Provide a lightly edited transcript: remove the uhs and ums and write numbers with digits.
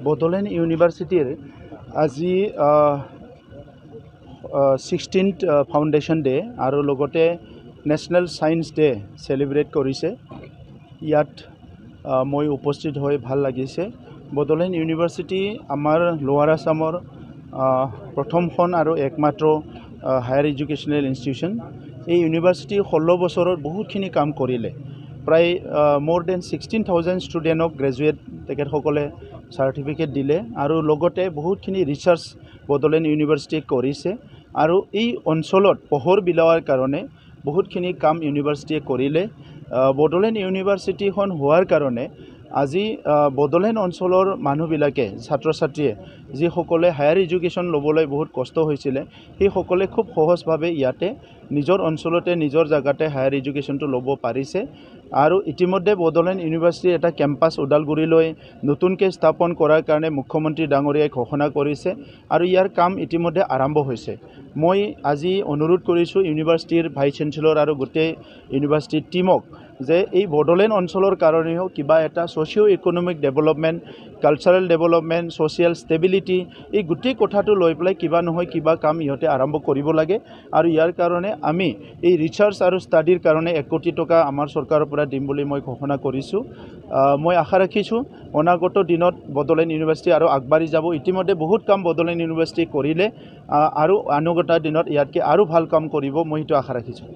বড়োলেণ্ড ইউনিভাৰ্চিটিৰ আজি 16th foundation day আৰু লগতে নেশ্যনেল ছায়েন্স ডে চেলিব্ৰেট কৰিছে। ইয়াত মই উপস্থিত হৈ ভাল লাগিছে। বড়োলেণ্ড ইউনিভাৰ্চিটি আমাৰ লোৱাৰ আছামৰ প্ৰথমখন আৰু একমাত্ৰ হায়াৰ এডুকেশ্যনেল ইনষ্টিটিউশ্যন। এই ইউনিভাৰ্চিটি 16 বছৰত বহুতখিনি কাম কৰিলে। প্ৰায় more than 16,000 ষ্টুডেণ্টক গ্ৰেজুৱেট তেখেতসকলে চাৰ্টিফিকেট দিলে আৰু লগতে বহুতখিনি ৰিচাৰ্চ বড়োলেণ্ড ইউনিভাৰ্চিটিয়ে কৰিছে আৰু এই অঞ্চলত পোহৰ বিলাৱাৰ কাৰণে বহুতখিনি কাম ইউনিভাৰ্চিটিয়ে কৰিলে। বড়োলেণ্ড ইউনিভাৰ্চিটিখন হোৱাৰ কাৰণে আজি বড়োলেণ্ড অঞ্চলৰ মানুহবিলাকে ছাত্ৰ ছাত্ৰীয়ে যিসকলে হায়াৰ এডুকেশ্যন ল'বলৈ বহুত কষ্ট হৈছিলে সেইসকলে খুব সহজভাৱে ইয়াতে নিজৰ অঞ্চলতে নিজৰ জায়গাতে হায়াৰ এডুকেশ্যনটো ল'ব পাৰিছে। আৰু ইতিমধ্যে বড়োলেণ্ড ইউনিভাৰ্চিটি এটা কেম্পাছ ওদালগুৰিলৈ নতুনকৈ স্থাপন কৰাৰ কাৰণে মুখ্যমন্ত্ৰী ডাঙৰীয়াই ঘোষণা কৰিছে আৰু ইয়াৰ কাম ইতিমধ্যে আৰম্ভ হৈছে। মই আজি অনুৰোধ কৰিছোঁ ইউনিভাৰ্চিটিৰ ভাইচ চেঞ্চেলৰ আৰু গোটেই ইউনিভাৰ্চিটিৰ টিমক যে এই বড়োলেণ্ড অঞ্চলৰ কাৰণেও কিবা এটা socio' economic development, cultural development, social stability এই গোটেই কথাটো লৈ পেলাই কিবা নহয় কিবা কাম ইহঁতে আৰম্ভ কৰিব লাগে। আৰু ইয়াৰ কাৰণে আমি এই ৰিচাৰ্চ আৰু ষ্টাডিৰ কাৰণে 1 কোটি টকা আমাৰ চৰকাৰৰ পৰা দিম বুলি মই ঘোষণা কৰিছোঁ। মই আশা ৰাখিছোঁ অনাগত দিনত বড়োলেণ্ড ইউনিভাৰ্চিটি আৰু আগবাঢ়ি যাব। ইতিমধ্যে বহুত কাম বড়োলেণ্ড ইউনিভাৰ্চিটি কৰিলে আৰু অনাগত দিনত ইয়াতকৈ আৰু ভাল কাম কৰিব, মই সেইটো আশা ৰাখিছোঁ।